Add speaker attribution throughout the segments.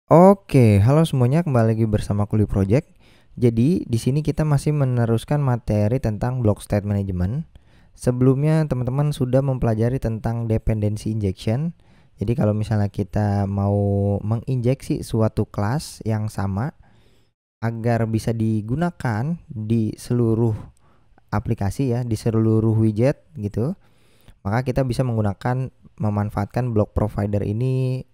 Speaker 1: Oke, halo semuanya, kembali lagi bersama Kuli Project. Jadi, di sini kita masih meneruskan materi tentang block state management. Sebelumnya teman-teman sudah mempelajari tentang dependency injection. Jadi kalau misalnya kita mau menginjeksi suatu kelas yang sama agar bisa digunakan di seluruh aplikasi ya, di seluruh widget gitu, maka kita bisa memanfaatkan block provider ini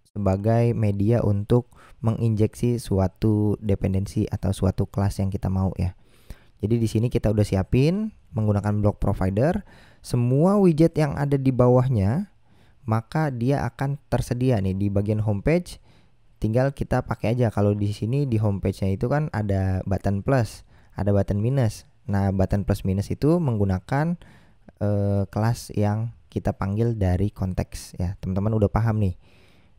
Speaker 1: sebagai media untuk menginjeksi suatu dependensi atau suatu kelas yang kita mau ya. Jadi di sini kita udah siapin menggunakan block provider semua widget yang ada di bawahnya, maka dia akan tersedia nih di bagian homepage. Tinggal kita pakai aja. Kalau di sini di homepage-nya itu kan ada button plus, ada button minus. Nah, button plus minus itu menggunakan kelas yang kita panggil dari konteks ya. Teman-teman udah paham nih.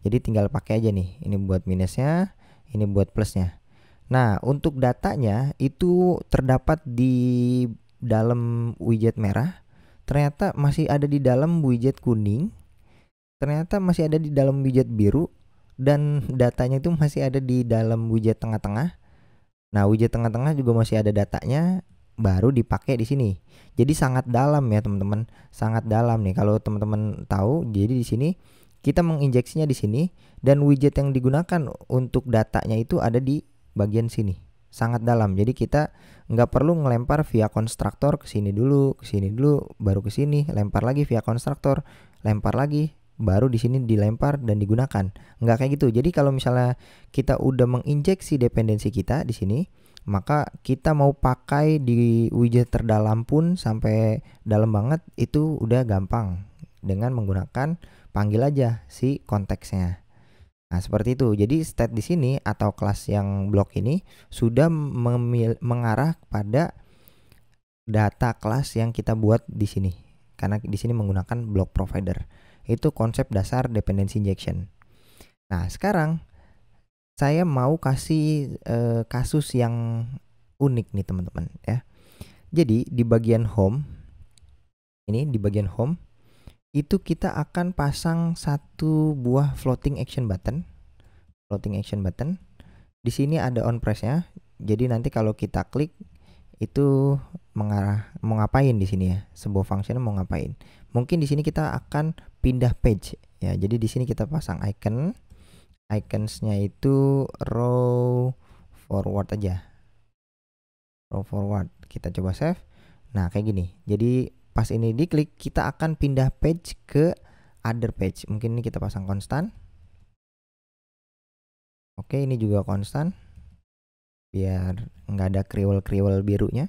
Speaker 1: Jadi tinggal pakai aja nih. Ini buat minusnya, ini buat plusnya. Nah, untuk datanya itu terdapat di dalam widget merah, ternyata masih ada di dalam widget kuning, ternyata masih ada di dalam widget biru, dan datanya itu masih ada di dalam widget tengah-tengah. Nah, widget tengah-tengah juga masih ada datanya, baru dipakai di sini. Jadi sangat dalam ya teman-teman, sangat dalam nih. Kalau teman-teman tahu, jadi di sini kita menginjeksinya di sini, dan widget yang digunakan untuk datanya itu ada di bagian sini, sangat dalam. Jadi kita nggak perlu ngelempar via konstruktor ke sini dulu, baru ke sini, lempar lagi via konstruktor, lempar lagi, baru di sini dilempar dan digunakan. Nggak kayak gitu. Jadi kalau misalnya kita udah menginjeksi dependensi kita di sini, maka kita mau pakai di widget terdalam pun sampai dalam banget itu udah gampang dengan menggunakan panggil aja si konteksnya. Nah, seperti itu. Jadi state di sini atau kelas yang blok ini sudah mengarah pada data kelas yang kita buat di sini. Karena di sini menggunakan block provider. Itu konsep dasar dependency injection. Nah, sekarang saya mau kasih kasus yang unik nih teman-teman ya. Jadi di bagian home, ini di bagian home itu kita akan pasang satu buah floating action button. Floating action button. Di sini ada on press-nya. Jadi nanti kalau kita klik itu mengarah mau ngapain di sini ya? Sebuah function mau ngapain? Mungkin di sini kita akan pindah page ya. Jadi di sini kita pasang icon. Icons-nya itu row forward aja. Row forward. Kita coba save. Nah, kayak gini. Jadi pas ini diklik, kita akan pindah page ke other page. Mungkin ini kita pasang konstan. Oke, ini juga konstan. Biar nggak ada kriwel-kriwel birunya.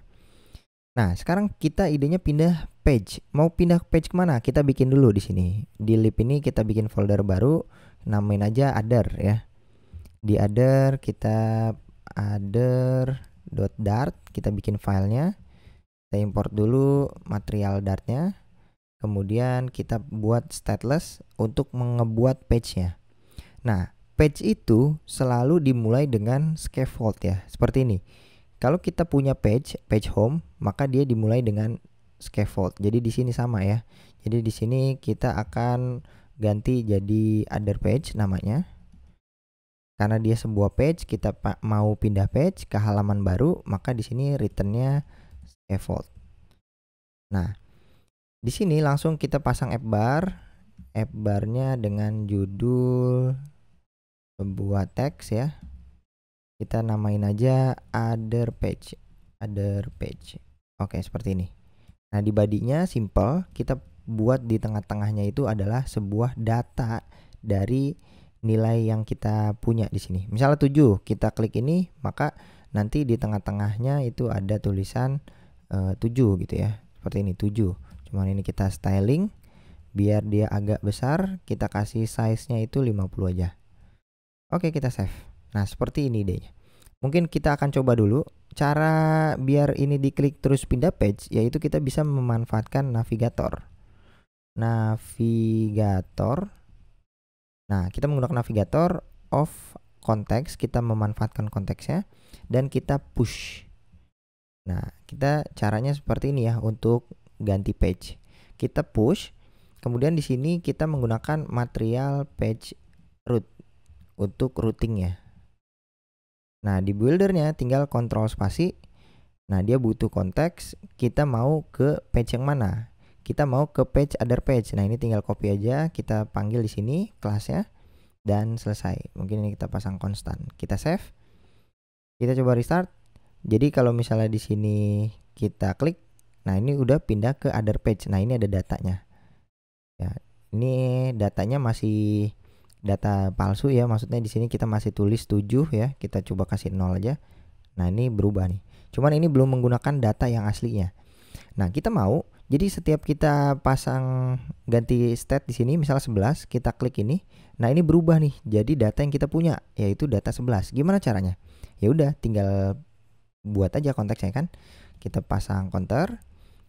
Speaker 1: Nah, sekarang kita idenya pindah page. Mau pindah page kemana? Kita bikin dulu di sini. Di lib ini kita bikin folder baru. Namain aja other ya. Di other kita other.dart. Kita bikin filenya. Kita import dulu material dartnya. Kemudian kita buat stateless untuk mengebuat page-nya. Nah, page itu selalu dimulai dengan scaffold ya, seperti ini. Kalau kita punya page home, maka dia dimulai dengan scaffold. Jadi di sini sama ya. Jadi di sini kita akan ganti jadi other page namanya. Karena dia sebuah page, kita mau pindah page ke halaman baru, maka di sini returnnya scaffold. Nah, di sini langsung kita pasang app bar-nya dengan judul sebuah teks ya. Kita namain aja other page. Oke, seperti ini. Nah, di body-nya simple, kita buat di tengah-tengahnya itu adalah sebuah data dari nilai yang kita punya di sini. Misalnya 7, kita klik ini, maka nanti di tengah-tengahnya itu ada tulisan 7 gitu ya. Seperti ini 7. Cuman ini kita styling biar dia agak besar, kita kasih size-nya itu 50 aja. Oke, kita save. Nah, seperti ini idenya. Mungkin kita akan coba dulu cara biar ini diklik terus pindah page, yaitu kita bisa memanfaatkan navigator. Nah, kita menggunakan navigator of konteks, kita memanfaatkan konteksnya dan kita push. Nah, kita caranya seperti ini ya untuk ganti page. Kita push, kemudian di sini kita menggunakan material page root. untuk routingnya. Nah, di buildernya tinggal kontrol spasi. Nah, dia butuh konteks, kita mau ke page yang mana? Kita mau ke page other page. Nah, ini tinggal copy aja, kita panggil di sini kelasnya dan selesai. Mungkin ini kita pasang konstan. Kita save. Kita coba restart. Jadi kalau misalnya di sini kita klik, nah ini udah pindah ke other page. Nah, ini ada datanya. Ya, ini datanya masih data palsu ya, maksudnya di sini kita masih tulis 7 ya. Kita coba kasih 0 aja. Nah, ini berubah nih. Cuman ini belum menggunakan data yang aslinya. Nah, kita mau jadi setiap kita pasang ganti state di sini misal 11, kita klik ini. Nah, ini berubah nih jadi data yang kita punya, yaitu data 11. Gimana caranya? Ya udah, tinggal buat aja konteksnya kan. Kita pasang counter.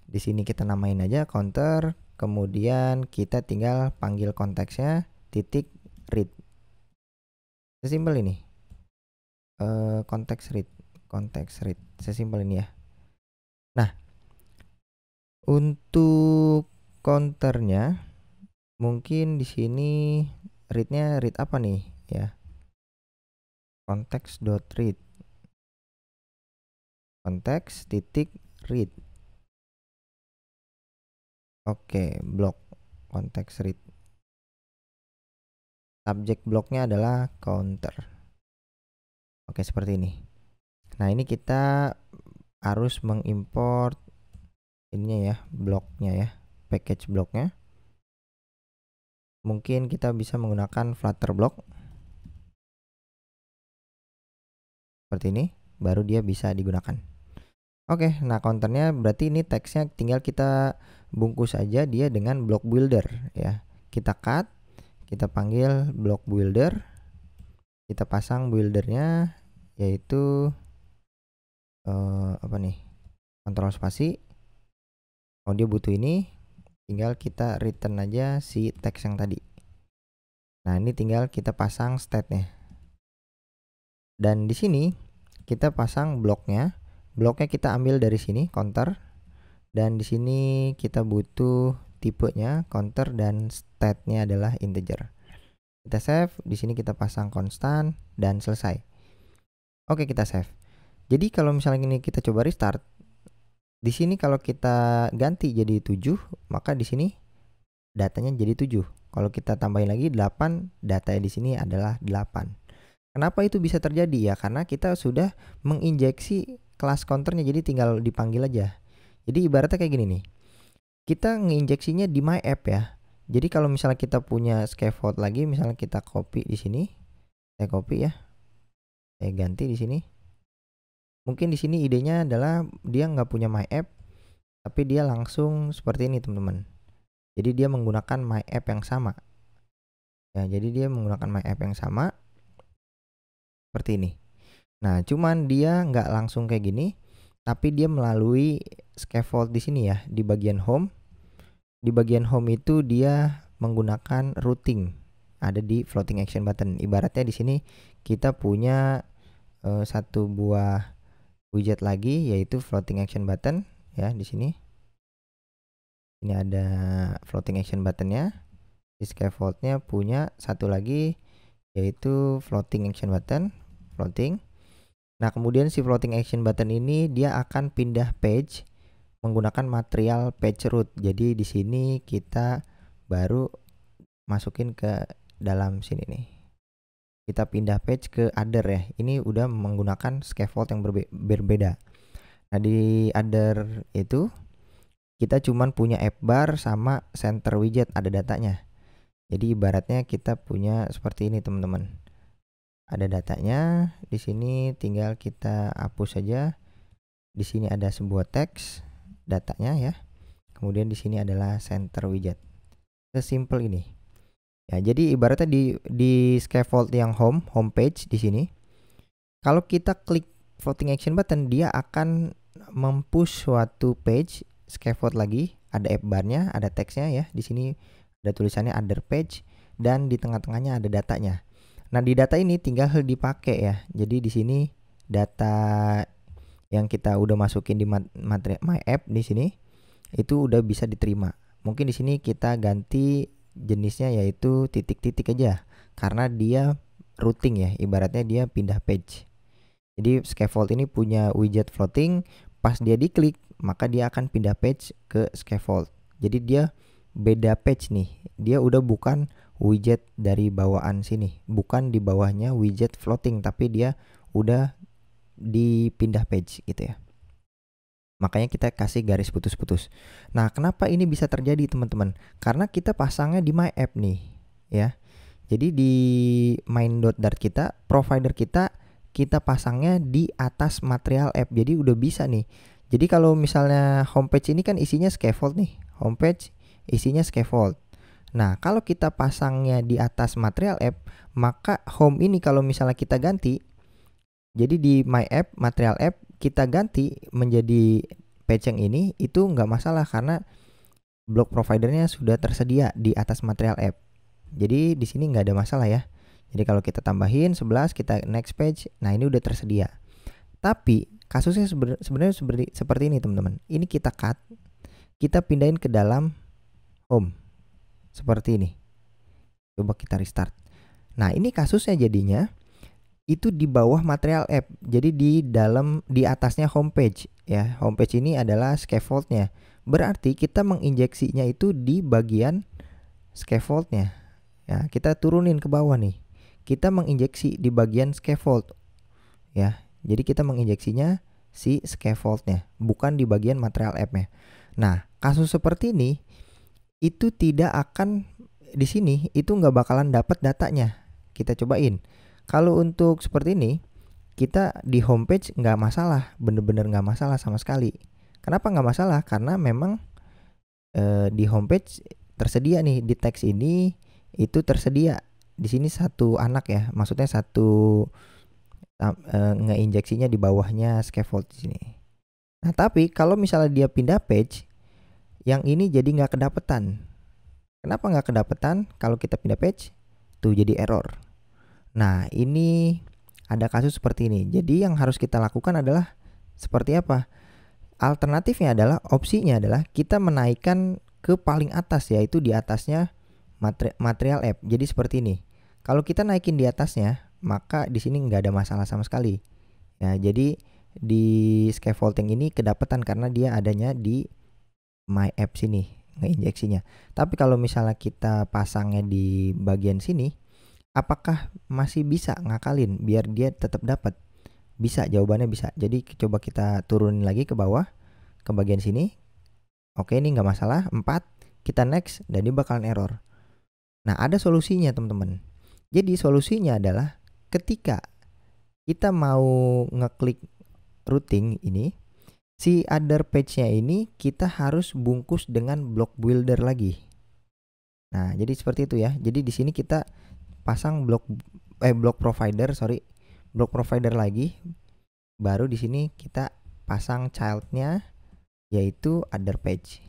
Speaker 1: Di sini kita namain aja counter, kemudian kita tinggal panggil konteksnya titik read. Sesimpel ini. Konteks read. Sesimpel ini ya. Nah, untuk counternya mungkin di sini readnya read apa nih ya? Konteks.read. Konteks titik read. Oke, blok konteks read. Subjek bloknya adalah counter. Oke, seperti ini. Nah, ini kita harus mengimport ininya ya, bloknya ya, package bloknya. Mungkin kita bisa menggunakan Flutter block seperti ini, baru dia bisa digunakan. Oke, nah counternya berarti ini teksnya tinggal kita bungkus aja dia dengan block builder ya. Kita cut, kita panggil block builder, kita pasang buildernya yaitu apa nih, kontrol spasi. Oh, dia butuh ini, tinggal kita return aja si teks yang tadi. Nah, ini tinggal kita pasang state-nya. Dan di sini kita pasang bloknya. Bloknya kita ambil dari sini counter, dan di sini kita butuh tipenya counter dan state-nya adalah integer. Kita save, di sini kita pasang konstan dan selesai. Oke, kita save. Jadi kalau misalnya ini kita coba restart, di sini kalau kita ganti jadi 7, maka di sini datanya jadi 7. Kalau kita tambahin lagi 8, datanya di sini adalah 8. Kenapa itu bisa terjadi ya? Karena kita sudah menginjeksi kelas counternya, jadi tinggal dipanggil aja. Jadi ibaratnya kayak gini nih. Kita ngeinjeksinya di my app ya. Jadi kalau misalnya kita punya scaffold lagi, misalnya kita copy di sini. Saya copy ya. Saya ganti di sini. Mungkin di sini idenya adalah dia nggak punya my app, tapi dia langsung seperti ini teman-teman. Jadi dia menggunakan my app yang sama. Ya, jadi dia menggunakan my app yang sama seperti ini. Nah, cuman dia nggak langsung kayak gini, tapi dia melalui scaffold di sini ya, di bagian home. Di bagian home itu dia menggunakan routing, ada di floating action button. Ibaratnya di sini kita punya satu buah widget lagi, yaitu floating action button ya. Di sini ini ada floating action buttonnya. Di scaffoldnya punya satu lagi, yaitu floating action button, floating. Nah, kemudian si floating action button ini dia akan pindah page menggunakan material page root. Jadi di sini kita baru masukin ke dalam sini nih. Kita pindah page ke other ya. Ini udah menggunakan scaffold yang berbeda. Nah, di other itu kita cuman punya app bar sama center widget, ada datanya. Jadi ibaratnya kita punya seperti ini teman-teman. Ada datanya, di sini tinggal kita hapus saja. Di sini ada sebuah teks datanya ya. Kemudian di sini adalah center widget. Sesimpel ini. Ya, jadi ibaratnya di scaffold yang home page di sini, kalau kita klik floating action button, dia akan mempush suatu page scaffold lagi, ada app barnya, ada teksnya ya. Di sini ada tulisannya other page dan di tengah-tengahnya ada datanya. Nah, di data ini tinggal dipakai ya. Jadi di sini data yang kita udah masukin di materi my app di sini itu udah bisa diterima. Mungkin di sini kita ganti jenisnya yaitu titik-titik aja, karena dia routing ya, ibaratnya dia pindah page. Jadi scaffold ini punya widget floating, pas dia diklik maka dia akan pindah page ke scaffold. Jadi dia beda page nih, dia udah bukan widget dari bawaan sini, bukan di bawahnya widget floating, tapi dia udah dipindah page gitu ya. Makanya kita kasih garis putus-putus. Nah, kenapa ini bisa terjadi teman-teman? Karena kita pasangnya di my app nih ya. Jadi di main.dart kita, provider kita pasangnya di atas material app. Jadi udah bisa nih. Jadi kalau misalnya homepage ini kan isinya scaffold nih. Homepage isinya scaffold. Nah, kalau kita pasangnya di atas material app, maka home ini kalau misalnya kita ganti, jadi di my app, material app kita ganti menjadi page yang ini, itu nggak masalah karena block providernya sudah tersedia di atas material app. Jadi di sini nggak ada masalah ya. Jadi kalau kita tambahin 11, kita next page, nah ini udah tersedia. Tapi kasusnya sebenarnya seperti ini teman-teman. Ini kita cut, kita pindahin ke dalam home. Seperti ini. Coba kita restart. Nah, ini kasusnya jadinya itu di bawah material app. Jadi di atasnya homepage ya. Homepage ini adalah scaffoldnya. Berarti kita menginjeksinya itu di bagian scaffoldnya. Ya, kita turunin ke bawah nih. Kita menginjeksi di bagian scaffold. Ya. Jadi kita menginjeksinya si scaffoldnya, bukan di bagian material app-nya. Nah, kasus seperti ini itu tidak akan di sini itu nggak bakalan dapat datanya. Kita cobain. Kalau untuk seperti ini, kita di homepage nggak masalah, bener-bener nggak masalah sama sekali. Kenapa nggak masalah? Karena memang di homepage tersedia nih, di teks ini itu tersedia. Di sini satu anak ya, maksudnya satu ngeinjeksinya di bawahnya scaffold di sini. Nah, tapi kalau misalnya dia pindah page, yang ini jadi nggak kedapetan. Kenapa nggak kedapetan? Kalau kita pindah page, tuh jadi error. Nah, ini ada kasus seperti ini. Jadi yang harus kita lakukan adalah seperti apa? Alternatifnya adalah, opsinya adalah kita menaikkan ke paling atas, yaitu di atasnya material app. Jadi seperti ini. Kalau kita naikin di atasnya, maka di sini nggak ada masalah sama sekali. Ya, jadi di scaffolding ini kedapetan karena dia adanya di my app sini ngeinjeksinya. Tapi kalau misalnya kita pasangnya di bagian sini, apakah masih bisa ngakalin biar dia tetap dapat? Bisa, jawabannya bisa. Jadi coba kita turunin lagi ke bawah ke bagian sini. Oke, ini nggak masalah. 4, kita next dan dia bakalan error. Nah, ada solusinya teman-teman. Jadi solusinya adalah ketika kita mau ngeklik routing ini, si other page-nya ini kita harus bungkus dengan block builder lagi. Nah, jadi seperti itu ya. Jadi di sini kita pasang block provider lagi. Baru di sini kita pasang child-nya yaitu other page.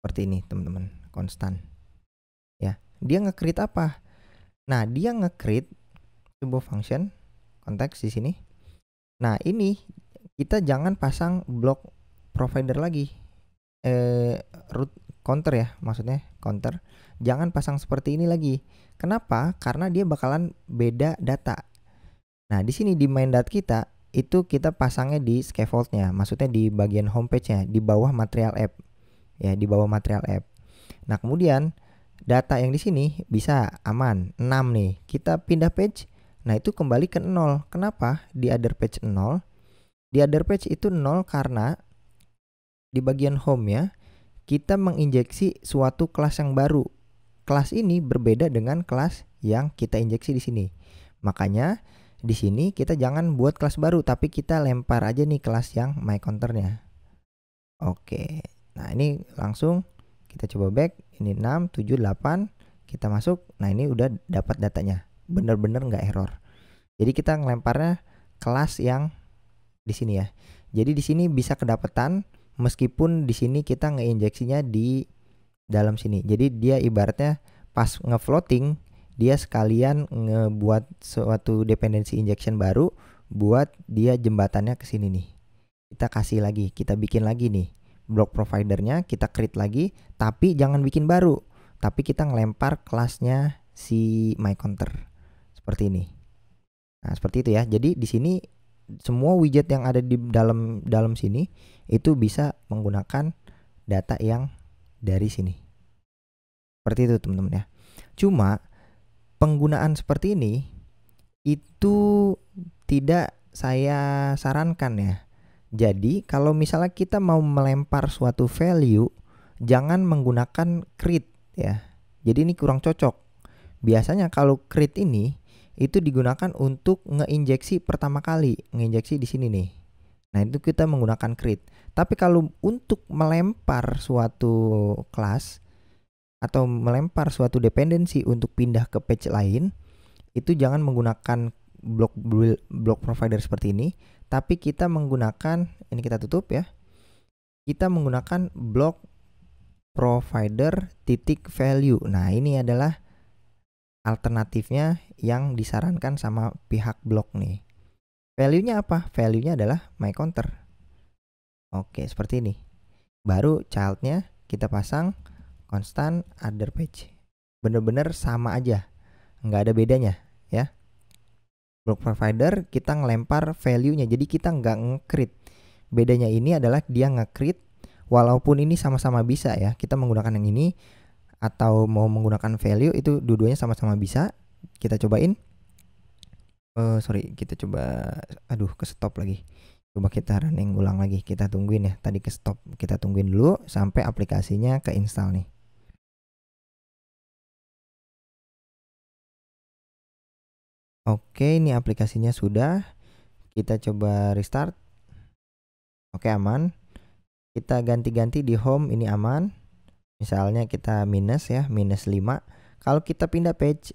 Speaker 1: Seperti ini, teman-teman, konstan. Ya, dia nge-create apa? Nah, dia nge-create sebuah function konteks di sini. Nah, ini kita jangan pasang block provider lagi. Root counter ya, maksudnya counter. Jangan pasang seperti ini lagi. Kenapa? Karena dia bakalan beda data. Nah, di sini di main.dart kita itu kita pasangnya di scaffoldnya, maksudnya di bagian homepage-nya, di bawah material app. Ya, di bawah material app. Nah, kemudian data yang di sini bisa aman 6 nih. Kita pindah page. Nah, itu kembali ke 0. Kenapa? Di other page 0. Di other page itu 0 karena di bagian home ya, kita menginjeksi suatu kelas yang baru. Kelas ini berbeda dengan kelas yang kita injeksi di sini. Makanya di sini kita jangan buat kelas baru, tapi kita lempar aja nih kelas yang my counternya. Oke. Nah, ini langsung kita coba back. Ini 6, 7, 8. Kita masuk. Nah, ini udah dapat datanya. Bener-bener nggak error. Jadi kita ngelemparnya kelas yang di sini ya. Jadi di sini bisa kedapetan meskipun di sini kita ngeinjeksinya di dalam sini. Jadi dia ibaratnya pas ngefloating, dia sekalian ngebuat suatu dependency injection baru buat dia jembatannya ke sini nih. Kita kasih lagi, kita bikin lagi nih block providernya, kita create lagi, tapi jangan bikin baru, tapi kita ngelempar kelasnya si my counter seperti ini. Nah, seperti itu ya. Jadi di sini semua widget yang ada di dalam sini itu bisa menggunakan data yang dari sini. Seperti itu teman-teman ya. Cuma penggunaan seperti ini itu tidak saya sarankan ya. Jadi kalau misalnya kita mau melempar suatu value, jangan menggunakan create ya. Jadi ini kurang cocok. Biasanya kalau create ini itu digunakan untuk ngeinjeksi pertama kali, ngeinjeksi di sini nih. Nah, itu kita menggunakan create. Tapi kalau untuk melempar suatu kelas atau melempar suatu dependensi untuk pindah ke page lain, itu jangan menggunakan block provider seperti ini, tapi kita menggunakan, ini kita tutup ya. Kita menggunakan block provider titik value. Nah, ini adalah alternatifnya yang disarankan sama pihak blok nih. Value-nya apa? Value-nya adalah my counter. Oke, seperti ini. Baru child-nya kita pasang constant other page. Bener-bener sama aja, nggak ada bedanya ya. Block provider kita ngelempar value-nya, jadi kita nggak nge-create. Bedanya ini adalah dia nge-create, walaupun ini sama-sama bisa ya. Kita menggunakan yang ini atau mau menggunakan value, itu dua-duanya sama-sama bisa. Kita cobain. Kita coba, ke stop lagi. Coba kita running ulang lagi. Kita tungguin ya, tadi ke stop. Kita tungguin dulu sampai aplikasinya ke install nih. Oke, ini aplikasinya sudah. Kita coba restart. Oke, aman. Kita ganti-ganti di home, ini aman. Misalnya kita minus ya, minus 5. Kalau kita pindah page,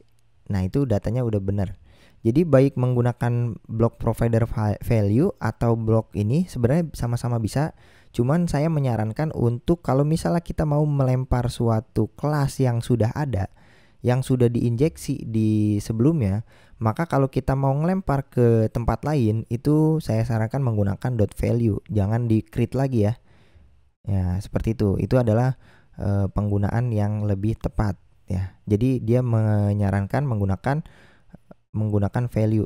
Speaker 1: nah itu datanya udah benar. Jadi baik menggunakan block provider value atau block ini sebenarnya sama-sama bisa. Cuman saya menyarankan untuk kalau misalnya kita mau melempar suatu kelas yang sudah ada, yang sudah diinjeksi di sebelumnya, maka kalau kita mau ngelempar ke tempat lain, itu saya sarankan menggunakan .value, jangan di create lagi ya. Ya, seperti itu. Itu adalah penggunaan yang lebih tepat ya. Jadi dia menyarankan menggunakan value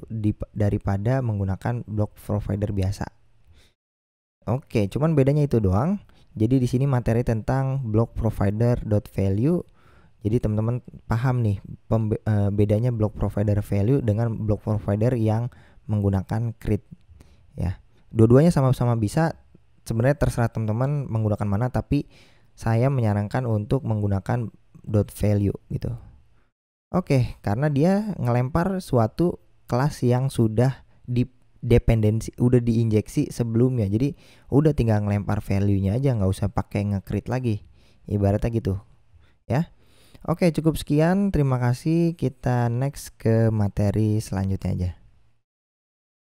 Speaker 1: daripada menggunakan block provider biasa. Oke, cuman bedanya itu doang. Jadi di sini materi tentang block provider .value. Jadi teman-teman paham nih bedanya block provider value dengan block provider yang menggunakan create ya. Dua-duanya sama-sama bisa. Sebenarnya terserah teman-teman menggunakan mana, tapi saya menyarankan untuk menggunakan .value gitu. Oke, karena dia ngelempar suatu kelas yang sudah udah diinjeksi sebelumnya. Jadi udah tinggal ngelempar value-nya aja, nggak usah pakai nge-create lagi. Ibaratnya gitu ya. Oke, cukup sekian. Terima kasih. Kita next ke materi selanjutnya aja.